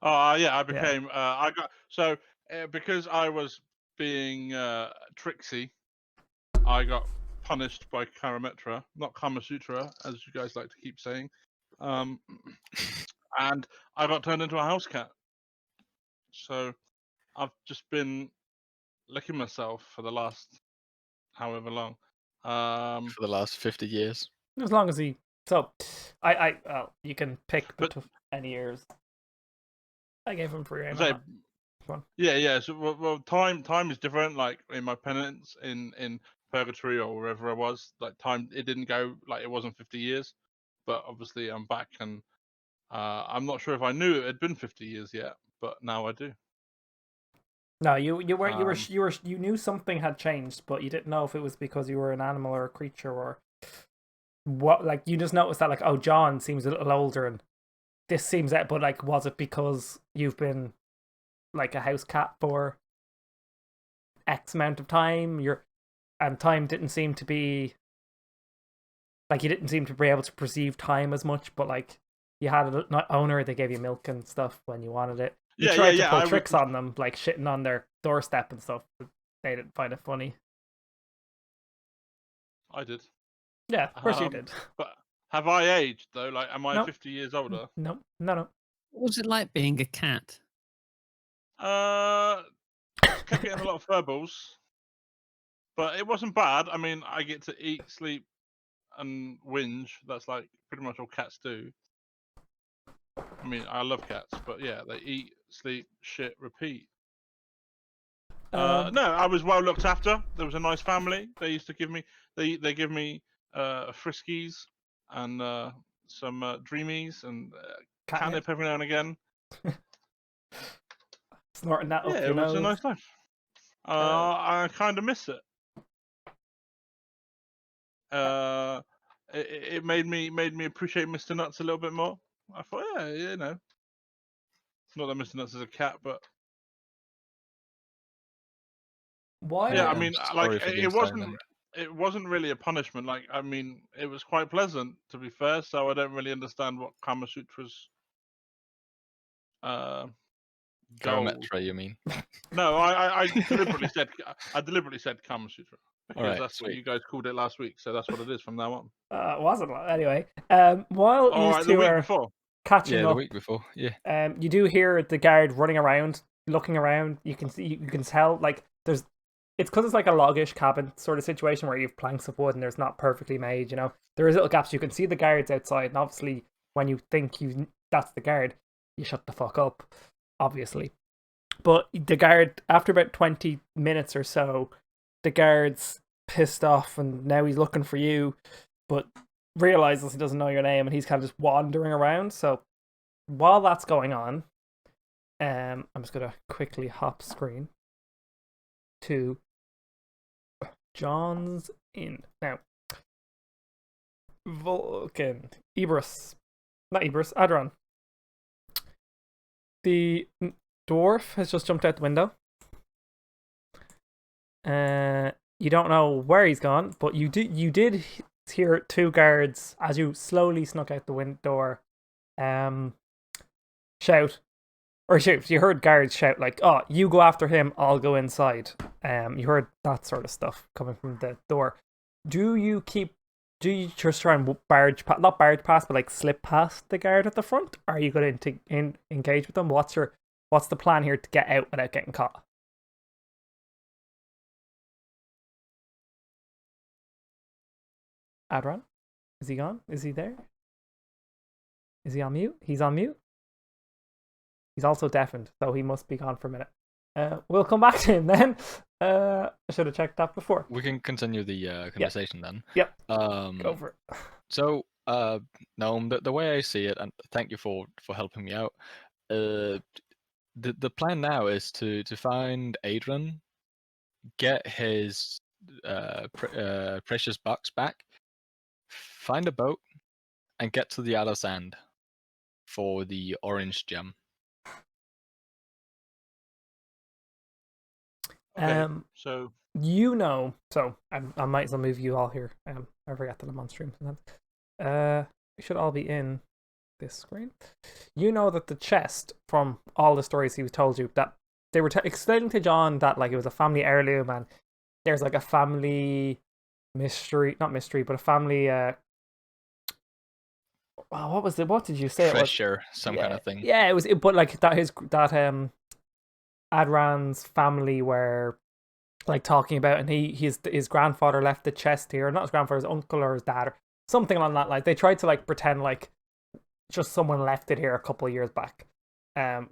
Yeah, I Yeah. became. I got so because I was being tricksy. I got punished by Karametra, not Kama Sutra, as you guys like to keep saying. Um, and I got turned into a house cat. So I've just been licking myself for the last however long. For the last 50 years. As long as he. So, well, you can pick But between any years. I gave him free reign on say, that one. yeah. So well, time is different. Like in my penance in purgatory or wherever I was, like time it didn't go like it wasn't 50 years. But obviously I'm back, and I'm not sure if I knew it had been 50 years yet, but now I do. No, Um, you knew something had changed, but you didn't know if it was because you were an animal or a creature or what. Like you just noticed that, like, oh, John seems a little older, and this seems that. But like, was it because you've been like a house cat for X amount of time? And time didn't seem to be like you didn't seem to be able to perceive time as much, but like you had an owner, they gave you milk and stuff when you wanted it. You tried to yeah. pull tricks on them, like shitting on their doorstep and stuff, but they didn't find it funny. I did. Yeah, of course you Um, did. but have I aged though? Like, am I No, 50 years older? no, no, no. What was it like being a cat? Uh, kept getting a lot of furballs, but it wasn't bad. I mean, I get to eat, sleep, and whinge. That's like pretty much all cats do. I mean, I love cats, but yeah, they eat, sleep, shit, repeat. No, I was well looked after. There was a nice family. They used to give me they give me friskies and some dreamies and Catnip catnip every now and again. snorting that Yeah, up it your was a nose. nice life. Uh, I kind of miss it. Uh, it made me appreciate Mr. Nuts a little bit more. I thought, yeah, it's not that Mr. Nuts is a cat, but yeah, while I I'm mean, like sorry for being silent. it wasn't really a punishment. Like, I mean, it was quite pleasant to be fair. So I don't really understand what Kama Sutra's uh, goal. Karametra, you mean? No, I deliberately said Kama Sutra because Alright, that's what sweet. you guys called it last week. So that's what it is from now on. wasn't anyway. While All you right, the two week are before. catching Yeah, the up, week before. Yeah. you do hear the guard running around, looking around. You can see, you can tell, like there's. It's because it's like a logish cabin sort of situation where you have planks of wood and there's not perfectly made. You know, there is little gaps. You can see the guards outside, and obviously, when you think that's the guard, you shut the fuck up, obviously. But the guard, after about 20 minutes or so, the guard's pissed off, and now he's looking for you, but realizes he doesn't know your name, and he's kind of just wandering around. So while that's going on, I'm just gonna quickly hop screen to John's Inn now. Vulcan, Ebrus, not Ebrus, Adron. The dwarf has just jumped out the window. You don't know where he's gone, but you did hear two guards as you slowly snuck out the window door. Shout, or shoot, you heard guards shout like, "Oh, you go after him, I'll go inside." You heard that sort of stuff coming from the door. Do you keep? Do you just try and not barge past, but like slip past the guard at the front? Or are you going to engage with them? What's the plan here to get out without getting caught? Adron, is he gone? Is he there? Is he on mute? He's on mute. He's also deafened, so he must be gone for a minute. We'll come back to him then. I should have checked that before. We can continue the conversation then. Yep. Um, Go for it. So, Noam, the way I see it, and thank you for helping me out. The plan now is to find Adrian, get his precious box back, find a boat, and get to the other sand for the orange gem. Okay, so I might as well move you all here. I forget that I'm on stream sometimes. We should all be in this screen. You know that the chest, from all the stories he was told you, that they were explaining to John that like it was a family heirloom, and there's like a family mystery, not mystery, but a family. What was it? What did you say? Treasure, some kind of thing. Yeah, it was. But like that Adran's family were like talking about, and his grandfather left the chest here, not his grandfather, his uncle or his dad, or something along that. Like they tried to like pretend like just someone left it here a couple of years back.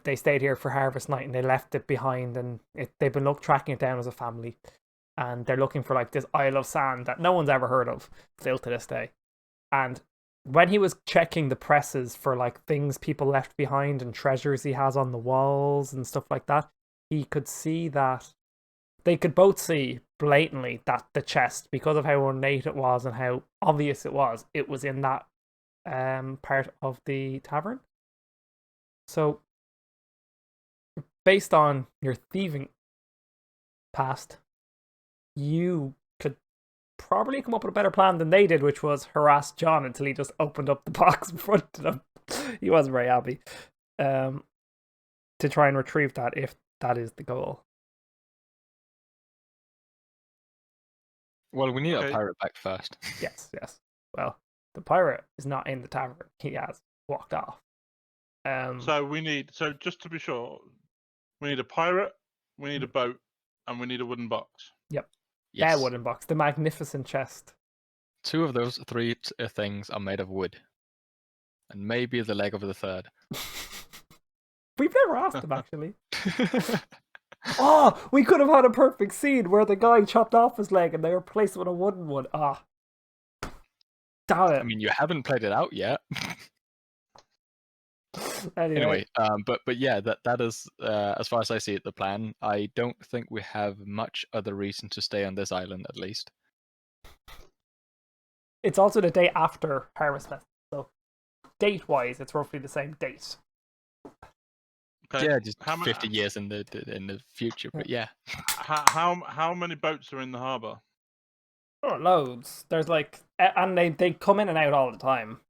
They stayed here for harvest night and they left it behind, and they've been tracking it down as a family, and they're looking for like this Isle of Sand that no one's ever heard of still to this day. And when he was checking the presses for like things people left behind and treasures he has on the walls and stuff like that, he could see that they could both see blatantly that the chest, because of how ornate it was and how obvious it was in that part of the tavern. So based on your thieving past, you could probably come up with a better plan than they did, which was harass John until he just opened up the box in front of them. He wasn't very happy. To try and retrieve that, if that is the goal. Well, we need a pirate back first. Yes. Well, the pirate is not in the tavern. He has walked off. So just to be sure, we need a pirate, we need a boat, and we need a wooden box. Yep. Yes. Their wooden box, the magnificent chest. 2 of those 3 things are made of wood, and maybe the leg of the third. We've never asked him, actually. Oh, we could have had a perfect scene where the guy chopped off his leg and they replaced it with a wooden one. Damn it. I mean, you haven't played it out yet. Anyway, but yeah, that is as far as I see it, the plan. I don't think we have much other reason to stay on this island, at least. It's also the day after Harvest Festival, so date-wise, it's roughly the same date. Okay. Yeah, just 50 years in the future, but yeah. How many boats are in the harbour? Oh, loads. There's like, and they come in and out all the time.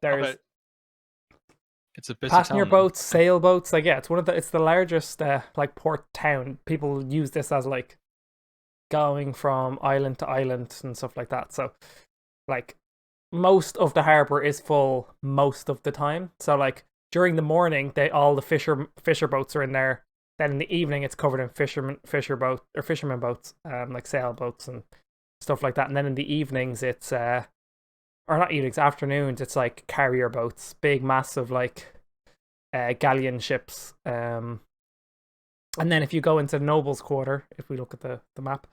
There's it's a busy passenger town. boats, sailboats. Like yeah, it's the largest like port town. People use this as like going from island to island and stuff like that. So like most of the harbour is full most of the time. So like during the morning, all the fisher boats are in there. Then in the evening, it's covered in fisherman boats, like sailboats and stuff like that. And then in the evenings, it's or not evenings, afternoons, it's like carrier boats, big, massive, like galleon ships. And then if you go into the nobles' quarter, if we look at the map,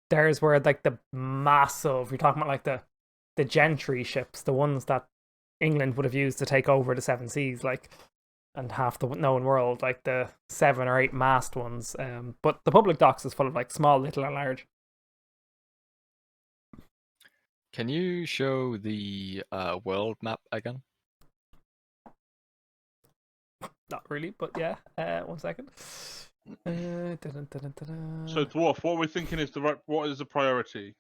there's where like the massive, you're talking about like the gentry ships, the ones that England would have used to take over the Seven Seas, like, and half the known world, like the 7 or 8 mast ones. But the public docks is full of like small, little, and large. Can you show the world map again? Not really, but yeah. 1 second. So, Dwarf, what we're thinking is what is the priority?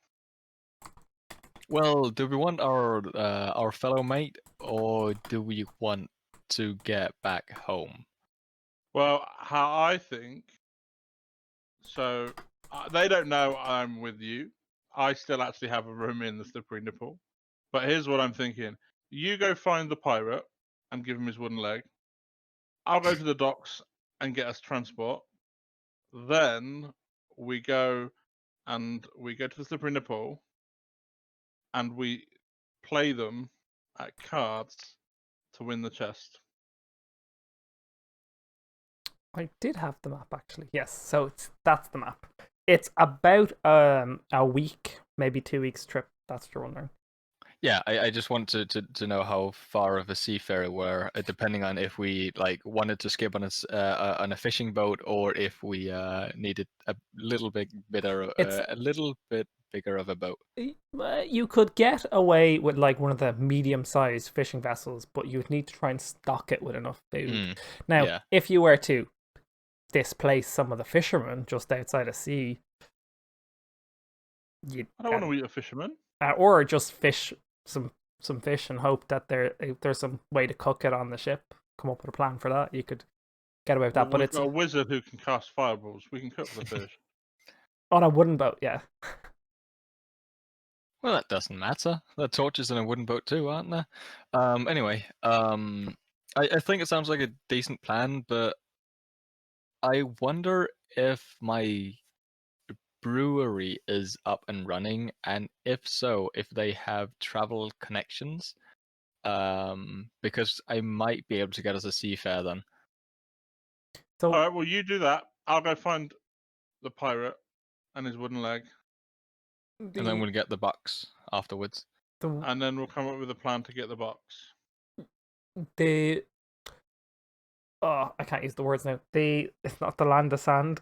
Well, do we want our fellow mate, or do we want to get back home? Well, how I think. So they don't know I'm with you. I still actually have a room in the Slippery Nipple. But here's what I'm thinking: you go find the pirate and give him his wooden leg. I'll go to the docks and get us transport. Then we go to the Slippery Nipple. And we play them at cards to win the chest. I did have the map actually. Yes, so that's the map. It's about a week, maybe 2 weeks trip. That's what you're wondering. Yeah, I just want to know how far of a seafarer we're, depending on if we like wanted to skip on a fishing boat, or if we needed a little bit bigger of a boat. You could get away with like one of the medium-sized fishing vessels, but you would need to try and stock it with enough food. Now, if you were to displace some of the fishermen just outside of sea, I don't want to eat a fisherman. Or just fish some some fish and hope that there's some way to cook it on the ship. Come up with a plan for that. You could get away with that, Well, but we've it's got a wizard who can cast fireballs. We can cook the fish. on a wooden boat. Yeah. Well, that doesn't matter. There are torches in a wooden boat too, aren't there? Anyway, I think it sounds like a decent plan, but I wonder if my brewery is up and running, and if so, if they have travel connections. Because I might be able to get us a seafare then. So All right, well, you do that. I'll go find the pirate and his wooden leg, And then the we'll get the box afterwards. the and then we'll come up with a plan to get the box. the oh, I can't use the words now. It's not the land of sand.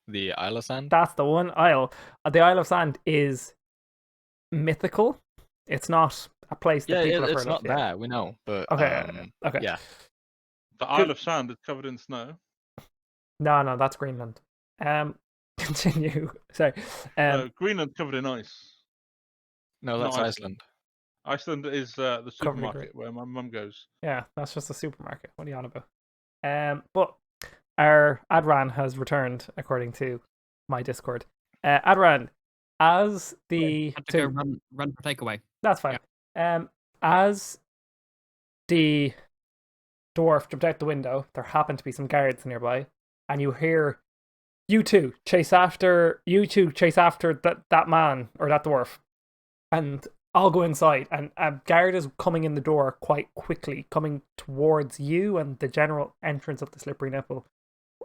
The Isle of Sand? That's the one isle. The Isle of Sand is mythical. It's not a place that people have it's heard not of. Yeah. there, we know, but Okay. Okay. yeah. The Isle of Sand is covered in snow. No, that's Greenland. Continue. Sorry. No, Greenland's covered in ice. No, that's Not Iceland. Iceland is the Covered in supermarket where my mum goes. Yeah, that's just a supermarket. What are you on about? But our Adran has returned, according to my Discord. Adran, as the Had to go run for takeaway. that's fine. As the dwarf jumped out the window, there happened to be some guards nearby, and you hear you two chase after that man or that dwarf, and I'll go inside, and a guard is coming in the door quite quickly, coming towards you and the general entrance of the Slippery Nipple.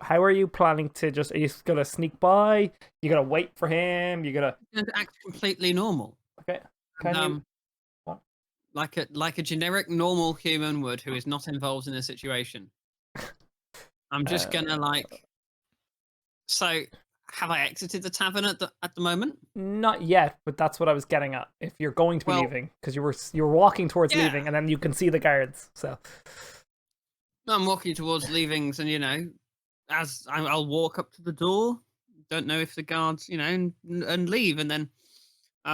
How are you planning to are you gonna sneak by? You gonna wait for him? You gonna And act completely normal. okay? Can you? What? Like a generic normal human would who is not involved in a situation. I'm just gonna like. So, have I exited the tavern at the moment? Not yet, but that's what I was getting at. If you're going to be Well- leaving, because you were walking towards Yeah. leaving, and then you can see the guards. So I'm walking towards leavings, and as I'll walk up to the door. Don't know if the guards, and leave, and then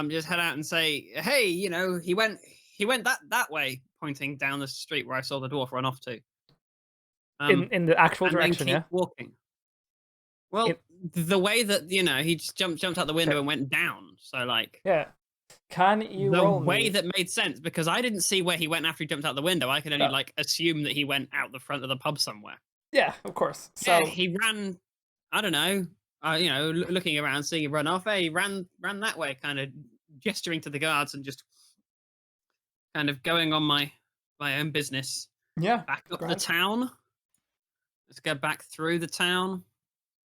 just head out and say, "Hey, he went that way," pointing down the street where I saw the dwarf run off to. in the actual And then direction, keep yeah. walking. Well, the way that he just jumped out the window Okay. and went down. So like Yeah. Can you the roll way me? that made sense because I didn't see where he went after he jumped out the window. I could only Yeah. assume that he went out the front of the pub somewhere. Yeah, of course. So Yeah, he ran. I don't know. Looking around, seeing him run off. Hey, he ran that way, kind of gesturing to the guards and just kind of going on my own business. yeah, Back up the grand. town. Let's go back through the town.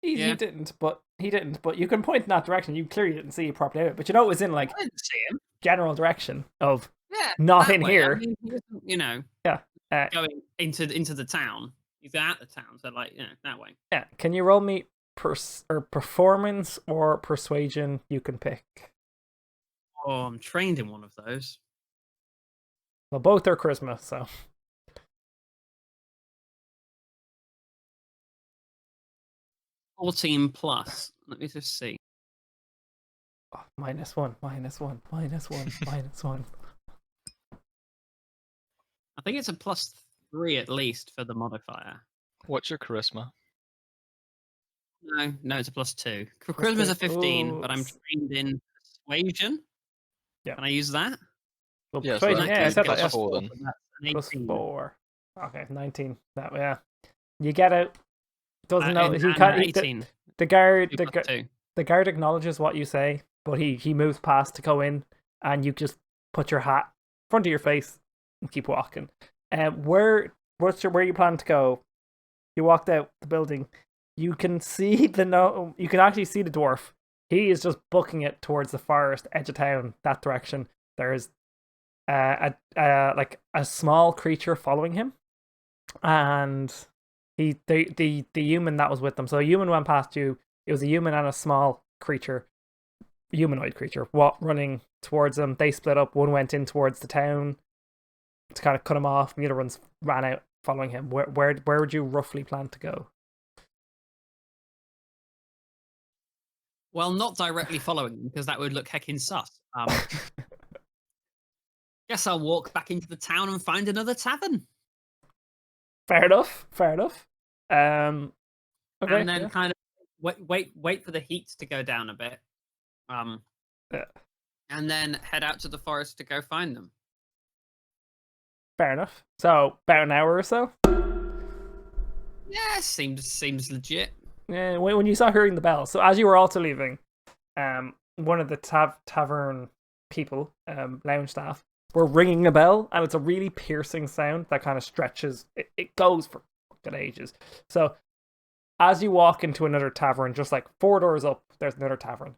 He Yeah. didn't, but you can point in that direction. You clearly didn't see it properly out, but it was in like I didn't see him. general direction of Yeah, not that in way. here. I mean, he wasn't, Yeah. going into the town. He's out the town, so that way. Yeah. Can you roll me performance or persuasion? You can pick. Oh, I'm trained in one of those. Well, both are charisma, so 14 plus. Let me just see. oh, -1, -1, -1, -1. I think it's a +3 at least for the modifier. What's your charisma? No, it's a +2. Charisma's a 15, but I'm Ooh. trained in persuasion. Yeah. Can I use that? Well, Yeah, so persuasion, that's yeah, I good. said Plus that. Yeah. 4 then. So that's an Plus 18. 4. Okay, 19. That yeah. You get out. Doesn't know. And- He and can't. 18. The guard. 2 plus 2. The guard acknowledges what you say, but he moves past to go in, and you just put your hat in front of your face and keep walking. Where you plan to go? You walked out the building. You can see you can actually see the dwarf. He is just booking it towards the forest edge of town, that direction. There's a small creature following him, and the human that was with them. So a human went past you. It was a human and a small creature, humanoid creature, running towards them. They split up. One went in towards the town to kind of cut him off. The other ones ran out following him. Where would you roughly plan to go? Well, not directly following them because that would look heckin' sus. Guess I'll walk back into the town and find another tavern. Fair enough. Fair enough. Okay. And then Yeah. kind of wait for the heat to go down a bit. Yeah. And then head out to the forest to go find them. Fair enough. So about an hour or so. Yeah, seems legit. Yeah. When you saw hearing the bell, so as you were also leaving, one of the tavern people, lounge staff, were ringing a bell, and it's a really piercing sound that kind of stretches. It goes for fucking ages. So as you walk into another tavern, just like 4 doors up, there's another tavern.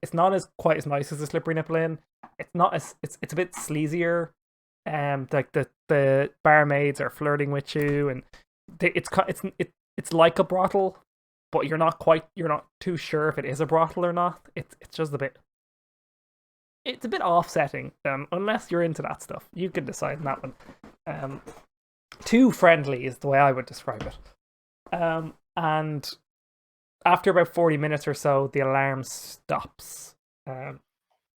It's not as quite as nice as the Slippery Nipple Inn. It's not as it's a bit sleazier. Like the barmaids are flirting with you, and it's like a brothel, but you're not too sure if it is a brothel or not. It's just a bit. It's a bit offsetting, unless you're into that stuff. You can decide on that one. Too friendly is the way I would describe it. And after about 40 minutes or so, the alarm stops. And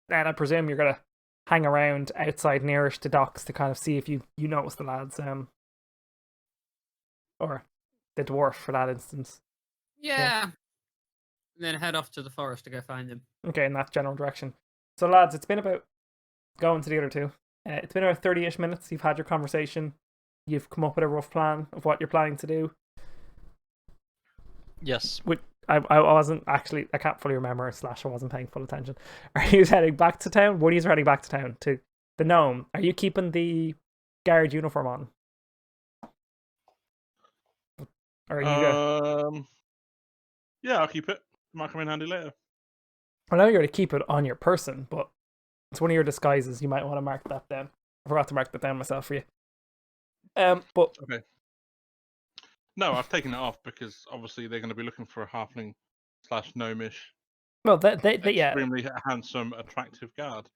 I presume you're gonna hang around outside nearest to docks to kind of see if you notice the lads, or the dwarf for that instance. Yeah. And then head off to the forest to go find them. Okay, in that general direction. So lads, it's been about going to the other two. It's been about 30-ish minutes. You've had your conversation. You've come up with a rough plan of what you're planning to do. Yes. I wasn't actually. I can't fully remember. / I wasn't paying full attention. Are you heading back to town? What are you heading back to town to? The gnome. Are you keeping the guard uniform on? Or are you? Yeah, I'll keep it. Might come in handy later. I know you're going to keep it on your person, but it's one of your disguises. You might want to mark that down. I forgot to mark that down myself for you. But okay. No, I've taken it off because obviously they're going to be looking for a halfling / gnomish. Well, they yeah. Extremely handsome, attractive guard.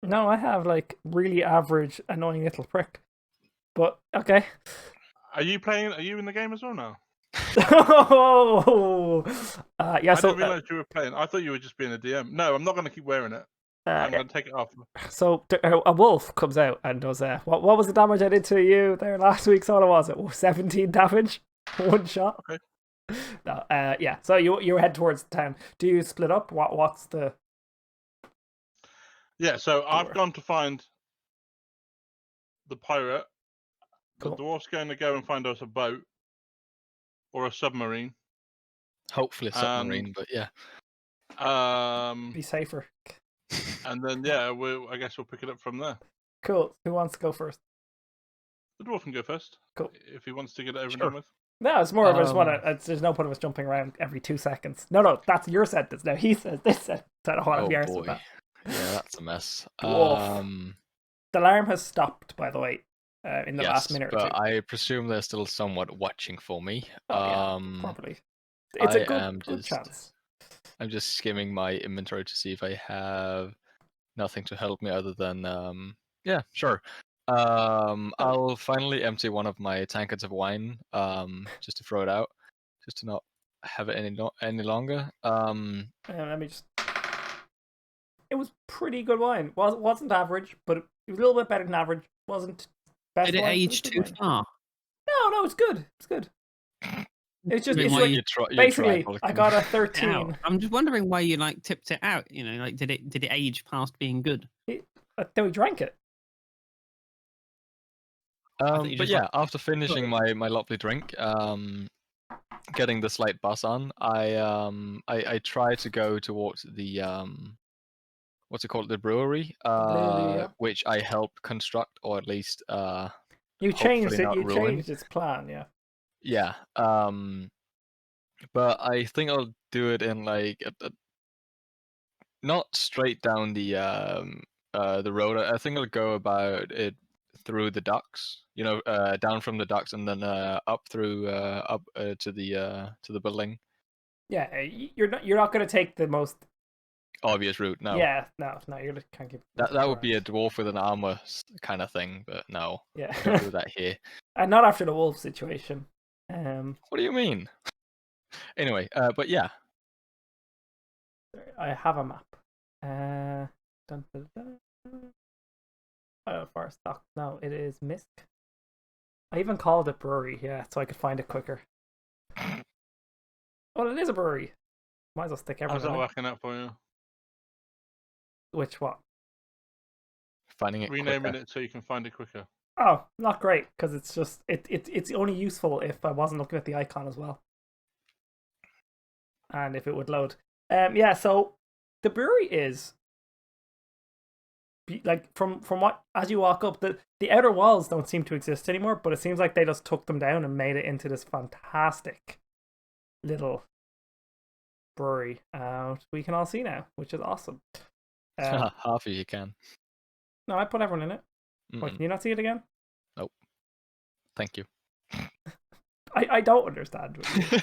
No, I have like really average, annoying little prick. But okay. Are you playing? Are you in the game as well now? Yeah. I So didn't realize you were playing. I thought you were just being a DM. No, I'm not going to keep wearing it. I'm going to take it off. So a wolf comes out and does what was the damage I did to you there last week? So what was it? 17 damage, 1 shot. Okay. No, yeah. So you head towards the town. Do you split up? What's the? Yeah. So I've gone to find the pirate. Cool. The dwarf's going to go and find us a boat or a submarine. Hopefully a submarine, but yeah. Be safer. And then yeah, I guess we'll pick it up from there. Cool. Who wants to go first? The dwarf can go first. Cool. If he wants to get it over and Sure. done with. No, it's more of I just want to. There's no point of us jumping around every 2 seconds. No, that's your sentence. Now he says this sentence. I don't want to be arsed with that. Yeah, that's a mess. Dwarf. The alarm has stopped, by the way, in the last minute or two. But I presume they're still somewhat watching for me. Probably. It's a good chance. I'm just skimming my inventory to see if I have nothing to help me other than yeah, sure. I'll finally empty one of my tankards of wine, just to throw it out, just to not have it any longer. Let me just. It was pretty good wine. Wasn't average, but it was a little bit better than average. Wasn't best. Did it wine, age too far? No, it's good. It's good. It's just Mean, it's why like basically I got a 13. I'm just wondering why you like tipped it out. You know, like did it age past being good? Then we drank it. But yeah, after finishing my lovely drink, getting the slight buzz on, I try to go towards the what's it called, the brewery, yeah. which I helped construct, or at least you changed it. not You ruin. changed its plan, yeah. Yeah. But I think I'll do it in like not straight down the road. I think I'll go about it through the docks. You know, down from the docks and then up through up to the building. Yeah, you're not going to take the most obvious route. No. Yeah, no, you can't keep. That would be a dwarf with an armor kind of thing, but no. Yeah. Don't do that here. And not after the wolf situation. What do you mean? Anyway, but yeah. I have a map. Dun, dun, dun. Forest Dock. No, it is Misk. I even called it brewery, yeah, so I could find it quicker. Well, it is a brewery. Might as well stick How's everything that in it. working out for you? Which what? Finding it Renaming quicker. it so you can find it quicker. Oh, not great, because it's just it's only useful if I wasn't looking at the icon as well. And if it would load. Yeah, so the brewery is like from what as you walk up, the outer walls don't seem to exist anymore, but it seems like they just took them down and made it into this fantastic little brewery. We can all see now, which is awesome. Half of you can. No, I put everyone in it. Wait, can you not see it again? Nope. Thank you. I don't understand what you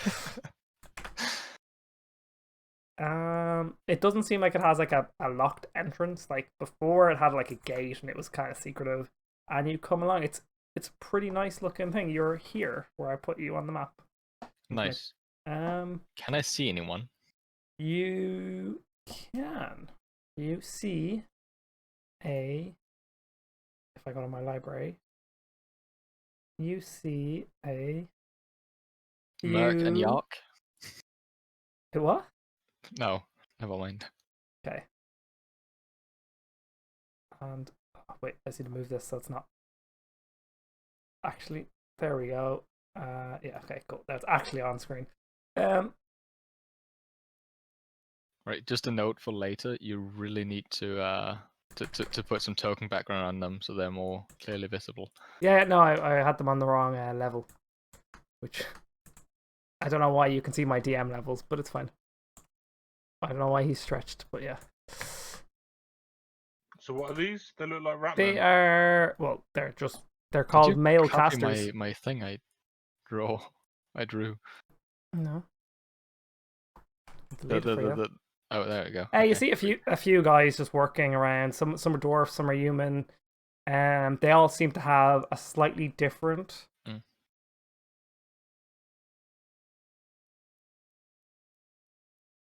it doesn't seem like it has like a locked entrance. Like before it had like a gate and it was kind of secretive. And you come along, it's a pretty nice looking thing. You're here where I put you on the map. Nice. Can I see anyone? You can. You see if I go to my library, you see Merc and Yark? What? No, never mind. Okay. And wait, I need to move this so it's not actually. There we go. Yeah. Okay. Cool. That's actually on screen. Right, just a note for later. You really need to put some token background on them so they're more clearly visible. Yeah. No, I had them on the wrong level, which I don't know why you can see my DM levels, but it's fine. I don't know why he's stretched, but yeah. So what are these? They look like rat They men. are they're Did called you male copy casters. my thing I drew. No. Oh, there we go. You Okay. see a few guys just working around. Some are dwarfs, some are human. They all seem to have a slightly different